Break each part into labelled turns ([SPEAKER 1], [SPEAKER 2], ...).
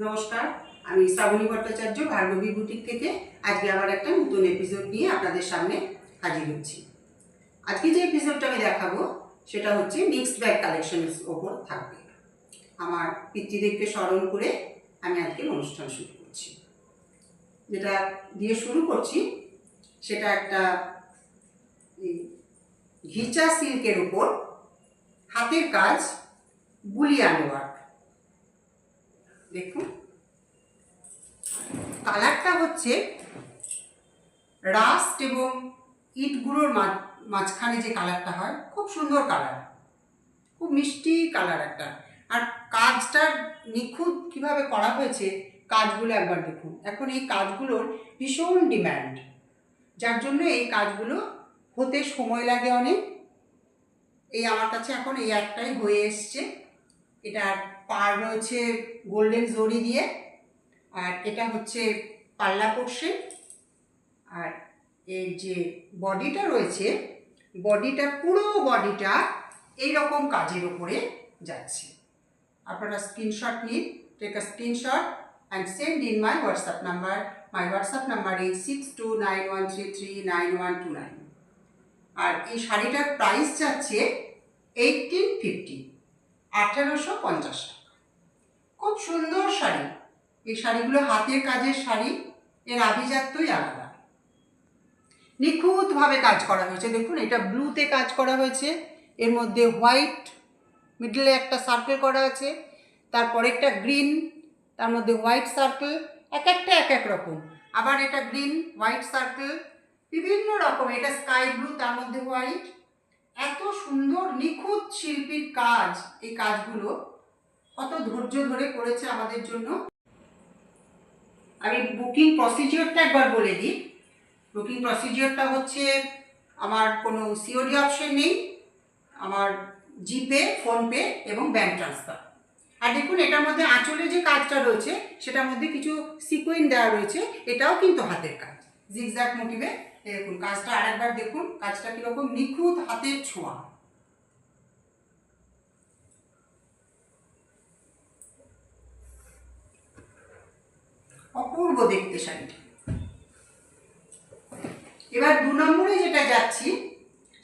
[SPEAKER 1] নমস্কার, আমি শ্রাবণী ভট্টাচার্য ভার্গবী বুটিক থেকে আজকে আবার একটা নতুন এপিসোড নিয়ে আপনাদের সামনে হাজির হচ্ছি। আজকে যে এপিসোডটা আমি দেখাবো সেটা হচ্ছে মিক্সড ব্যাগ কালেকশনের ওপর থাকবে। আমার পিতৃদেবকে স্মরণ করে আমি আজকে অনুষ্ঠান শুরু করছি। যেটা দিয়ে শুরু করছি সেটা একটা ঘিচা সিল্কের উপর হাতের কাজ বুলিয়ান ওয়ার্ক। দেখুন, কালারটা হচ্ছে রাস্ট এবং ইট গুঁড়োর মাঝখানে যে কালারটা হয়, খুব সুন্দর কালার, খুব মিষ্টি কালার একটা। আর কাজটা নিখুঁত কিভাবে করা হয়েছে, কাজগুলো একবার দেখুন। এখন এই কাজগুলোর ভীষণ ডিম্যান্ড, যার জন্য এই কাজগুলো হতে সময় লাগে অনেক। এই আমার কাছে এখন এই একটাই হয়ে এসছে। এটার পার রয়েছে গোল্ডেন জরি দিয়ে, আর এটা হচ্ছে পাল্লা পোর্শন। আর এর যে বডিটা রয়েছে, পুরো বডিটা এইরকম কাজের উপরে যাচ্ছে। আপনারা স্ক্রিনশট নিন, take a screenshot and send in my WhatsApp number. My WhatsApp number is 6291339129। আর এই শাড়িটার প্রাইস যাচ্ছে 1850, 1850 টাকা। খুব সুন্দর শাড়ি। এই শাড়িগুলো হাতের কাজের শাড়ি, এর আভিজাত্যই আলাদা। নিখুঁতভাবে কাজ করা হয়েছে। দেখুন, এটা ব্লুতে কাজ করা হয়েছে, এর মধ্যে হোয়াইট, মিডলে একটা সার্কেল করা আছে, তারপর একটা গ্রিন, তার মধ্যে হোয়াইট সার্কেল, এক একটা এক এক রকম। আবার এটা গ্রিন, হোয়াইট সার্কেল, বিভিন্ন রকম। এটা স্কাই ব্লু, তার মধ্যে হোয়াইট। এত সুন্দর নিখুঁত শিল্পীর কাজ। এই কাজগুলো কত ধৈর্য ধরে করেছে আমাদের জন্য। আমি বুকিং প্রসিজিওরটা একবার বলে দিই। বুকিং প্রসিজিওরটা হচ্ছে, আমার কোনো সিওডি অপশন নেই, আমার জিপে, ফোনপে এবং ব্যাঙ্ক ট্রান্সফার। আর দেখুন, এটার মধ্যে আঁচলে যে কাজটা রয়েছে সেটার মধ্যে কিছু সিকোয়েন্স দেওয়া রয়েছে, এটাও কিন্তু হাতের কাজ, জিগজ্যাগ মোটিভে। দেখুন কাজটা আরেকবার দেখুন, কাজটা কীরকম নিখুঁত, হাতের ছোঁয়া। অপূর্ব দেখতে শাড়িটা। এবার 2 নম্বরে যেটা যাচ্ছি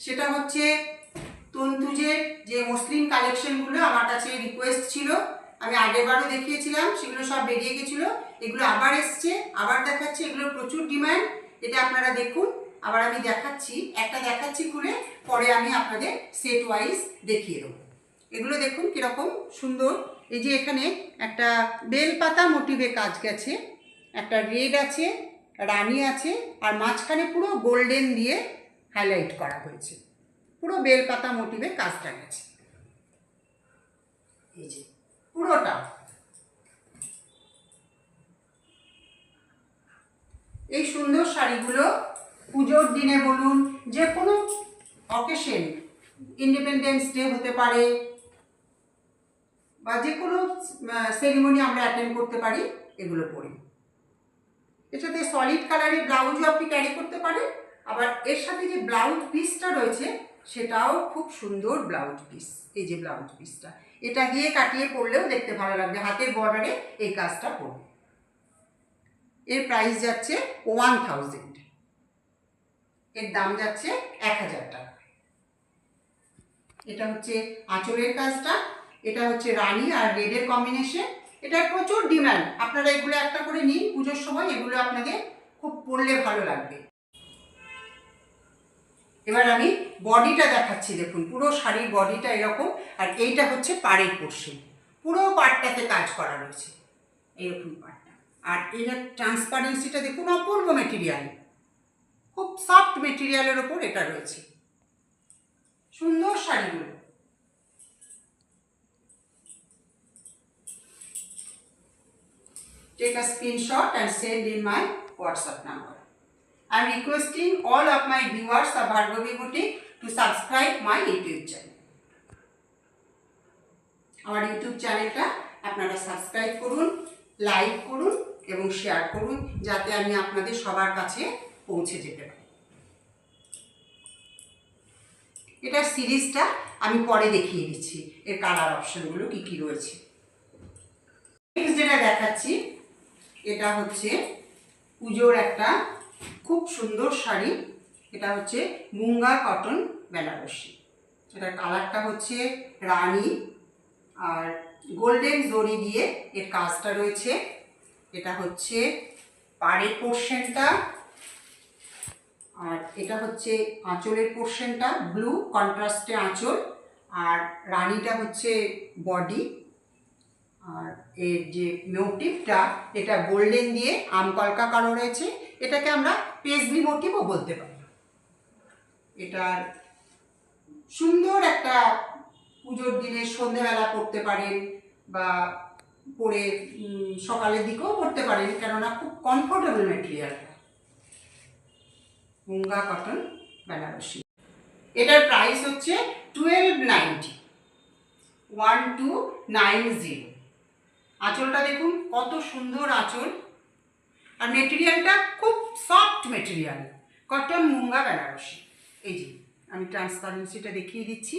[SPEAKER 1] সেটা হচ্ছে তন্তুজের যে মসলিন কালেকশনগুলো আমার কাছে রিকোয়েস্ট ছিল। আমি আগেরবারও দেখিয়েছিলাম, সেগুলো সব বেরিয়ে গেছিলো, এগুলো আবার এসছে, আবার দেখাচ্ছি। এগুলোর প্রচুর ডিমান্ড, এটা আপনারা দেখুন। আবার আমি দেখাচ্ছি, একটা দেখাচ্ছি খুলে, পরে আমি আপনাদের সেট ওয়াইজ দেখিয়ে দেবো। এগুলো দেখুন কীরকম সুন্দর। এই যে এখানে একটা বেলপাতা মোটিভে কাজ গেছে, একটা রেড আছে, রানী আছে, আর মাঝখানে পুরো গোল্ডেন দিয়ে হাইলাইট করা হয়েছে। পুরো বেলপাতা মোটিভে কাজটা গেছে, এই যে পুরোটা। এই সুন্দর শাড়িগুলো পুজোর দিনে বলুন, যে কোনো অকেশন, ইন্ডিপেন্ডেন্স ডে হতে পারে, বা যে কোনো সেরিমনি আমরা অ্যাটেন্ড করতে পারি এগুলো পরি। এর সাথে সলিড কালারের ব্লাউজও আপনি ক্যারি করতে পারেন। আবার এর সাথে যে ব্লাউজ পিসটা রয়েছে সেটাও খুব সুন্দর ব্লাউজ পিস। এই যে ব্লাউজ পিসটা, এটা দিয়ে কাটিয়ে পরলেও দেখতে ভালো লাগবে। হাতের বর্ডারে এই কাজটা পরবে। এর প্রাইস যাচ্ছে 1000, এর দাম যাচ্ছে 1000 টাকা। এটা হচ্ছে আঁচলের কাজটা, এটা হচ্ছে রানী আর রেডের কম্বিনেশন। এটার প্রচুর ডিমান্ড, আপনারা এগুলো একটা করে নিন পুজোর সময়, এগুলো আপনাদের খুব পরলে ভালো লাগবে। এবার আমি বডিটা দেখাচ্ছি। দেখুন, পুরো শাড়ির বডিটা এরকম, আর এইটা হচ্ছে পাড়ের পোর্শন। পুরো পাড়টাতে কাজ করা রয়েছে, এরকম পাড়টা। আর এটার ট্রান্সপারেন্সিটা দেখুন, অপূর্ব মেটেরিয়াল, খুব সফট মেটেরিয়ালের ওপর এটা রয়েছে। সুন্দর শাড়িগুলো। Take a screenshot and send in my WhatsApp number. I am requesting all of my viewers of Bhargavi Boutique to subscribe my YouTube channel. আমার ইউটিউব চ্যানেলটা আপনারা সাবস্ক্রাইব করুন, লাইক করুন এবং শেয়ার করুন, যাতে আমি আপনাদের সবার কাছে পৌঁছে যেতে পারি। এটার সিরিজটা আমি পরে দেখিয়ে দিচ্ছি, এর কালার অপশনগুলো কী কী রয়েছে। নেক্সট যেটা দেখাচ্ছি এটা হচ্ছে পুজোর একটা খুব সুন্দর শাড়ি। এটা হচ্ছে মুঙ্গা কটন বেনারসি। এটার কালারটা হচ্ছে রানী আর গোল্ডেন জরি দিয়ে এর কাজটা রয়েছে। এটা হচ্ছে পাড়ের পোর্শনটা, আর এটা হচ্ছে আঁচলের পোর্শনটা, ব্লু কন্ট্রাস্টে আঁচল, আর রানীটা হচ্ছে বডি। আর এর যে মোটিভটা এটা গোল্ডেন দিয়ে আমকলকা কালো রয়েছে। এটাকে আমরা পেজলি মোটিভও বলতে পারি। এটার সুন্দর একটা পুজোর দিনে সন্ধেবেলা পরতে পারেন বা পরে সকালের দিকেও পরতে পারেন, কেননা খুব কমফোর্টেবল মেটেরিয়ালটা। মুঙ্গা কটন বেনারসি। এটার প্রাইস হচ্ছে 1290, 1290। আঁচলটা দেখুন কত সুন্দর আঁচল, আর মেটেরিয়ালটা খুব সফট মেটেরিয়াল, কটন মুঙ্গা বেনারসি। এই যে আমি ট্রান্সপারেন্সিটা দেখিয়ে দিচ্ছি।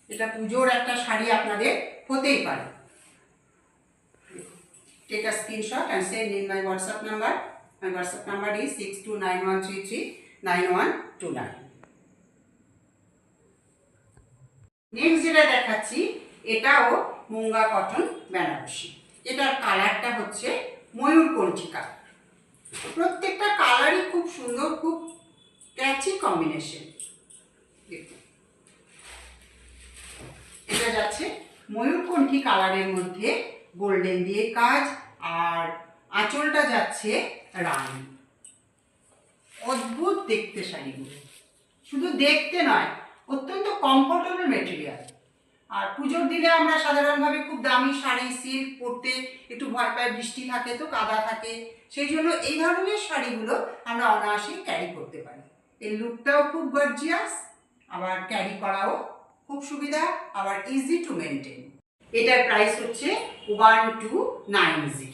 [SPEAKER 1] এটা পুজোর একটা শাড়ি আপনাদের হতেই পারে। Take a screenshot and send in my WhatsApp number. My WhatsApp number is 6291339129। Next যেটা দেখাচ্ছি এটাও মুঙ্গা কটন বেনারসি। এটার কালারটা হচ্ছে ময়ূরকণ্ঠী কালার। প্রত্যেকটা কালারই খুব সুন্দর, খুব ক্যাচি কম্বিনেশন। এটা যাচ্ছে ময়ূরকণ্ঠী কালারের মধ্যে গোল্ডেন দিয়ে কাজ, আর আঁচলটা যাচ্ছে রানী। অদ্ভুত দেখতে শাড়িগুলো, শুধু দেখতে নয়, অত্যন্ত কমফোর্টেবল মেটেরিয়াল। আর পুজোর দিনে আমরা সাধারণভাবে খুব দামি শাড়ি সিল্ক পরতে একটু ভয় পাই, বৃষ্টি থাকে তো, কাদা থাকে, সেই জন্য এই ধরনের শাড়িগুলো আমরা অনায়াসেই ক্যারি করতে পারি। এর লুকটাও খুব গর্জিয়াস, আবার ক্যারি করাও খুব সুবিধা, আবার ইজি টু মেনটেন। এটার প্রাইস হচ্ছে 1290।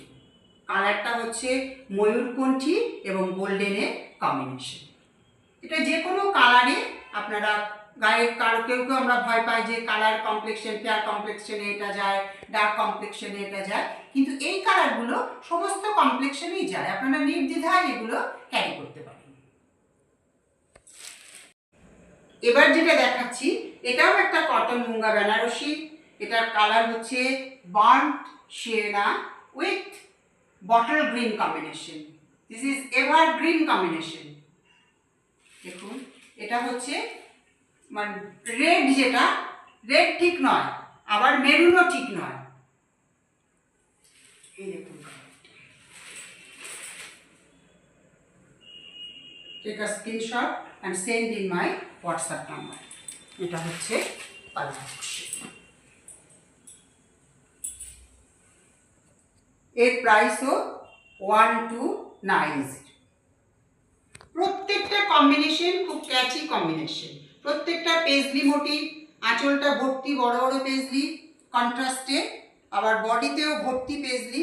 [SPEAKER 1] কালারটা হচ্ছে ময়ূরকণ্ঠী এবং গোল্ডেনের কম্বিনেশন। এটা যে কোনো কালারে আপনারা গায়ে, কারো কেউ কেউ আমরা ভয় পাই যে কালার কমপ্লেক্সন, ফেয়ার কমপ্লেক্সনে এটা যায়, ডার্ক কমপ্লেক্সনে এটা যায়, কিন্তু এই কালারগুলো সমস্ত কমপ্লেক্সনেই যায়। আপনারা নির্দ্বিধায় এগুলো ক্যারি করতে পারেন। এবার যেটা দেখাচ্ছি এটাও একটা কটন মুঙ্গা বেনারসি। এটার কালার হচ্ছে burnt sienna with bottle green combination. This is evergreen combination. দেখুন এটা হচ্ছে মানে রেড, যেটা রেড ঠিক নয়, আবার মেরুনও ঠিক নয়। এই দেখুন, take a screenshot and send in my WhatsApp number. এটা হচ্ছে এর প্রাইসও 1290। প্রত্যেকটা কম্বিনেশন খুব ক্যাচি কম্বিনেশন। প্রত্যেকটা পেজলি মোটিভ, আঁচলটা ভর্তি বড় বড় পেজলি কন্ট্রাস্টে, আবার বডিতেও ভর্তি পেজলি।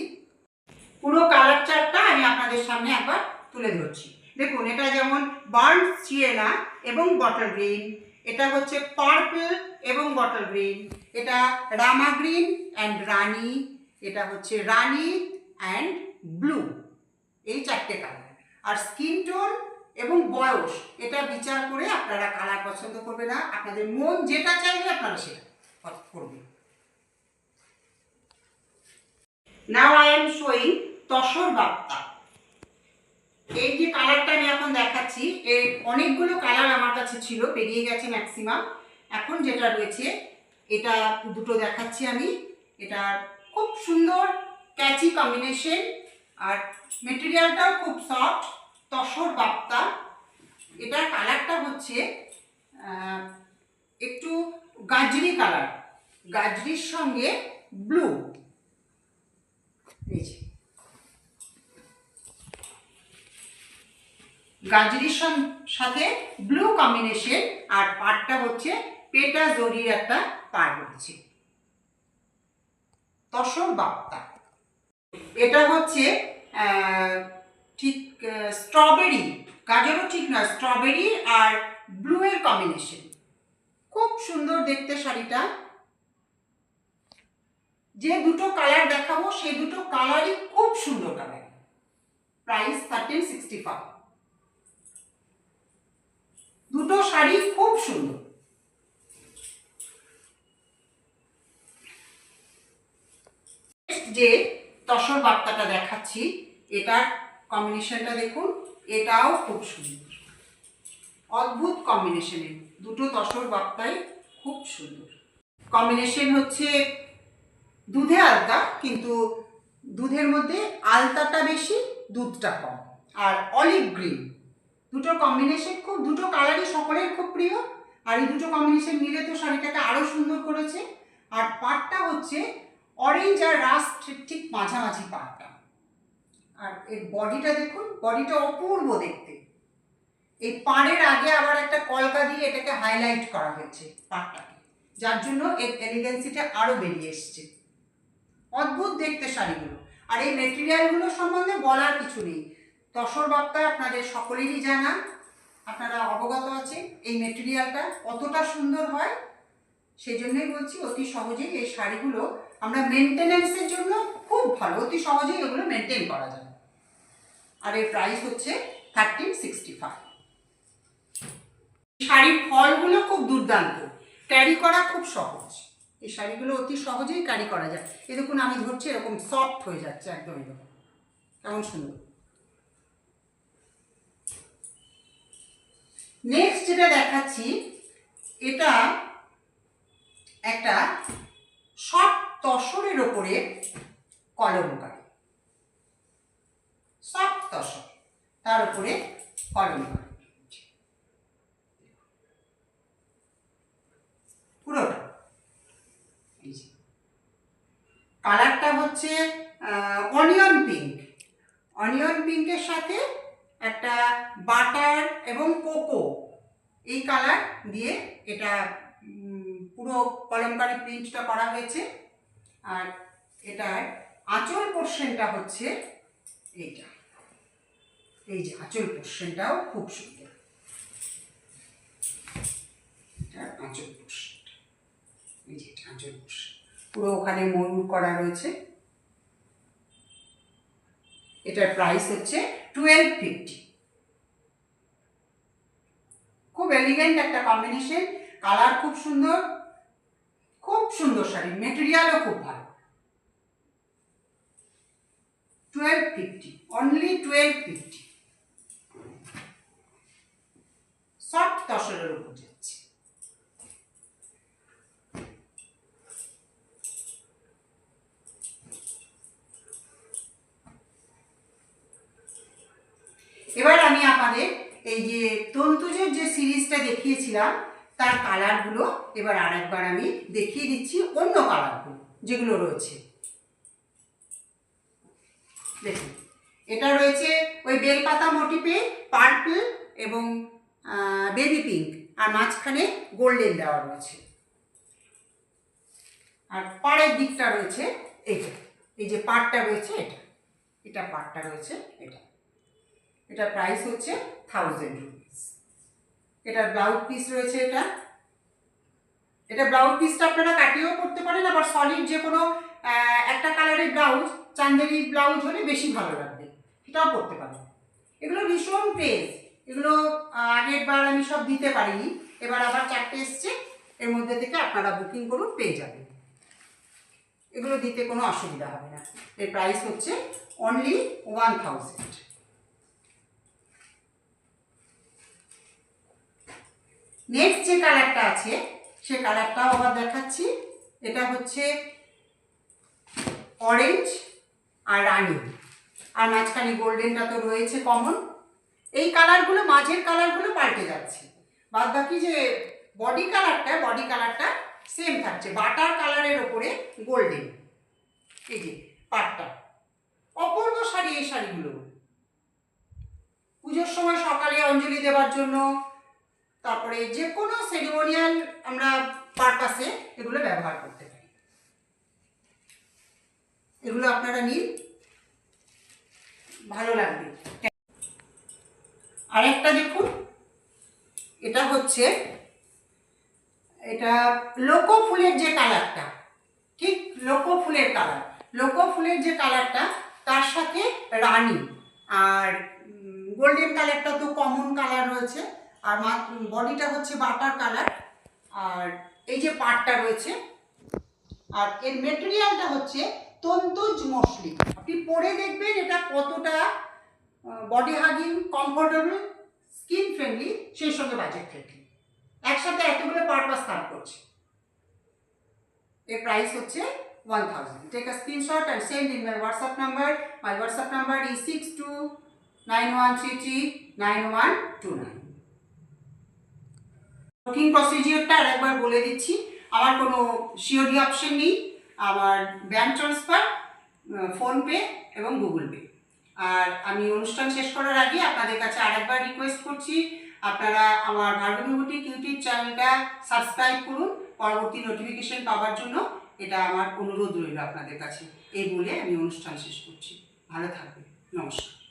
[SPEAKER 1] পুরো কালার চার্টটা আমি আপনাদের সামনে একবার তুলে ধরছি। দেখুন এটা যেমন বার্ন্ট সিয়েনা এবং বটল গ্রিন, এটা হচ্ছে পার্পল এবং বটল গ্রিন, এটা রামা গ্রিন অ্যান্ড রানি, এটা হচ্ছে রানি অ্যান্ড ব্লু। এই চারটে কালার। আর স্কিন টোন এবং বয়স এটা বিচার করে আপনারা কালার পছন্দ করবে না, আপনাদের মন যেটা চাইবে আপনারা সেটা করবেন। Now I am showing tussar Bapta. এই যে কালারটা আমি এখন দেখাচ্ছি, এর অনেকগুলো কালার আমার কাছে ছিল, পেরিয়ে গেছে ম্যাক্সিমাম। এখন যেটা রয়েছে এটা দুটো দেখাচ্ছি আমি। এটা খুব সুন্দর ক্যাচি কম্বিনেশন, আর মেটেরিয়ালটাও খুব সফট, তসর বাপ্তা। এটার কালারটা হচ্ছে একটু গাজরি কালার, গাজরির সঙ্গে ব্লু। এই যে গাজরির সাথে ব্লু কম্বিনেশন, আর পাড়টা হচ্ছে পেটা জরির একটা পাড় রয়েছে, তসর বাপ্তা। এটা হচ্ছে ঠিক স্ট্রবেরি, গাজরও ঠিক নয়, স্ট্রবেরি আর ব্লু এর কম্বিনেশন। খুব সুন্দর দেখতে শাড়িটা। যে দুটো কালার দেখাবো সেই দুটো কালারই খুব সুন্দর কালার। প্রাইস 1365। দুটো শাড়ি খুব সুন্দর। যে তসর বার্তাটা দেখাচ্ছি, এটার কম্বিনেশনটা দেখুন, এটাও খুব সুন্দর, অদ্ভুত কম্বিনেশনের দুটো তসর বার্তাই খুব সুন্দর। কম্বিনেশন হচ্ছে দুধে আলতা, কিন্তু দুধের মধ্যে আলতাটা বেশি, দুধটা কম, আর অলিভ গ্রিন, দুটো কম্বিনেশন খুব, দুটো কালারই সকলের খুব প্রিয়। আর এই দুটো কম্বিনেশন মিলে তো শাড়িটাকে আরও সুন্দর করেছে। আর পাড়টা হচ্ছে অরেঞ্জ আর রাস্ট ঠিক মাঝামাঝি পাড়টা। আর এর বডিটা দেখুন, বডিটা অপূর্ব দেখতে। এই পাড়ের আগে আবার একটা কলকা দিয়ে এটাকে হাইলাইট করা হয়েছে পাড়টাকে, যার জন্য এর এলিগেন্সিটা আরও বেরিয়ে এসছে। অদ্ভুত দেখতে শাড়িগুলো। আর এই মেটেরিয়ালগুলো সম্বন্ধে বলার কিছু নেই, তসর বার্তা আপনাদের সকলেরই জানা, আপনারা অবগত আছেন এই মেটেরিয়ালটা কতটা সুন্দর হয়। সেই জন্যই বলছি অতি সহজেই এই শাড়িগুলো আমরা মেনটেনেন্সের জন্য খুব ভালো, অতি সহজেই এগুলো মেনটেন করা যায়। আর এর প্রাইস হচ্ছে 1365। শাড়ির ফলগুলো খুব দুর্দান্ত, ক্যারি করা খুব সহজ। এই শাড়িগুলো অতি সহজেই ক্যারি করা যায়। এ দেখুন আমি ধরছি, এরকম সফট হয়ে যাচ্ছে একদম, এরকম কেমন সুন্দর। নেক্সট যেটা দেখাচ্ছি, এটা একটা সফট তসরের ওপরে কলমকারি, সফট তসর, তার উপরে কলমকারি পুরোটা। কালারটা হচ্ছে অনিয়ন পিঙ্ক, অনিয়ন পিঙ্কের সাথে একটা বাটার এবং কোকো, এই কালার দিয়ে এটা পুরো কলমকারি প্রিন্টটা করা হয়েছে। আর এটার আঁচল পোর্শনটা হচ্ছে এইটা, এই যে আঁচল পোর্শনটাও খুব সুন্দর। আঁচল পোর্শনটা, এই যে আঁচল পোর্শন পুরো ওখানে ময়ূর করা রয়েছে। এটার প্রাইস হচ্ছে 1250। খুব এলিগেন্ট একটা কম্বিনেশন, কালার খুব সুন্দর, খুব সুন্দর শাড়ি, মেটেরিয়ালও খুব ভালো। 1250, অনলি 1250। সফট তসরের উপর যাচ্ছে। এবার আমি আপনাদের এই যে তন্তুজের যে সিরিজটা দেখিয়েছিলাম তার কালারগুলো এবার আরেকবার আমি দেখিয়ে দিচ্ছি, অন্য কালারগুলো যেগুলো রয়েছে। দেখুন, এটা রয়েছে ওই বেলপাতা মোটিফে পার্পল এবং বেবি পিঙ্ক, আর মাঝখানে গোল্ডেন দেওয়া রয়েছে। আর পাড়ের দিকটা রয়েছে এইটা, এই যে পাড়টা রয়েছে এটা, এটা পাড়টা রয়েছে এটা। এটার প্রাইস হচ্ছে 1000 রুপিস। এটার ব্লাউজ পিস রয়েছে এটা, এটা ব্লাউজ পিসটা আপনারা কাটিয়েও করতে পারেন, আবার সলিড যে কোনো একটা কালারের ব্লাউজ, চান্দেরি ব্লাউজ হলে বেশি ভালো লাগবে, সেটাও করতে পারেন। এগুলো ভীষণ প্রেস, এগুলো আগের বার আমি সব দিতে পারিনি, এবার আবার 4টে এসছে, এর মধ্যে থেকে আপনারা বুকিং করুন, পেয়ে যাবেন। এগুলো দিতে কোনো অসুবিধা হবে না। এর প্রাইস হচ্ছে অনলি 1000। নেক্সট যে কালারটা আছে সে কালারটাও আবার দেখাচ্ছি। এটা হচ্ছে অরেঞ্জ আর রানি, আর মাঝখানে গোল্ডেনটা তো রয়েছে কমন। এই কালারগুলো, মাঝের কালারগুলো পাল্টে যাচ্ছে, বাদ বাকি যে বডি কালারটা সেম থাকছে, বাটার কালারের ওপরে গোল্ডেন। এই যে পাটটা, অপূর্ব শাড়ি এই শাড়িগুলো। পুজোর সময় সকালে অঞ্জলি দেওয়ার জন্য, তারপরে যে কোনো সেরিমোনিয়াল আমরা পারপাসে এগুলো ব্যবহার করতে পারি। এগুলো আপনারা নিন, ভালো লাগবে। আরেকটা দেখুন, এটা হচ্ছে, এটা লোকো ফুলের যে কালারটা, ঠিক লোকো ফুলের কালার, লোকো ফুলের যে কালারটা তার সাথে রানী আর গোল্ডেন কালারটা তো কমন কালার রয়েছে, আর বডিটা হচ্ছে বাটার কালার, আর এই যে পাটটা রয়েছে, আর এর মেটেরিয়ালটা হচ্ছে তন্তুজ মসলি। আপনি পরে দেখবেন এটা কতটা body hugging, comfortable, skin friendly, সেই সঙ্গে বাজেট ফ্রেন্ডলি, একসাথে এতগুলো পারপাস সার্ভ করছে। এর প্রাইস হচ্ছে 1000. Take a screenshot and send in my WhatsApp number. My WhatsApp number is 6291339129. Booking প্রসিজিওরটা আরেকবার বলে দিচ্ছি। আমার কোনো সিওডি অপশন নেই, আমার ব্যাঙ্ক ট্রান্সফার, ফোনপে এবং গুগল পে। আর আমি অনুষ্ঠান শেষ করার আগে আপনাদের কাছে আরেকবার রিকোয়েস্ট করছি, আপনারা আমার ভার্গবী বুটিক ইউটিউব চ্যানেলটা সাবস্ক্রাইব করুন পরবর্তী নোটিফিকেশন পাওয়ার জন্য। এটা আমার অনুরোধ রইল আপনাদের কাছে। এই বলে আমি অনুষ্ঠান শেষ করছি। ভালো থাকবেন। নমস্কার।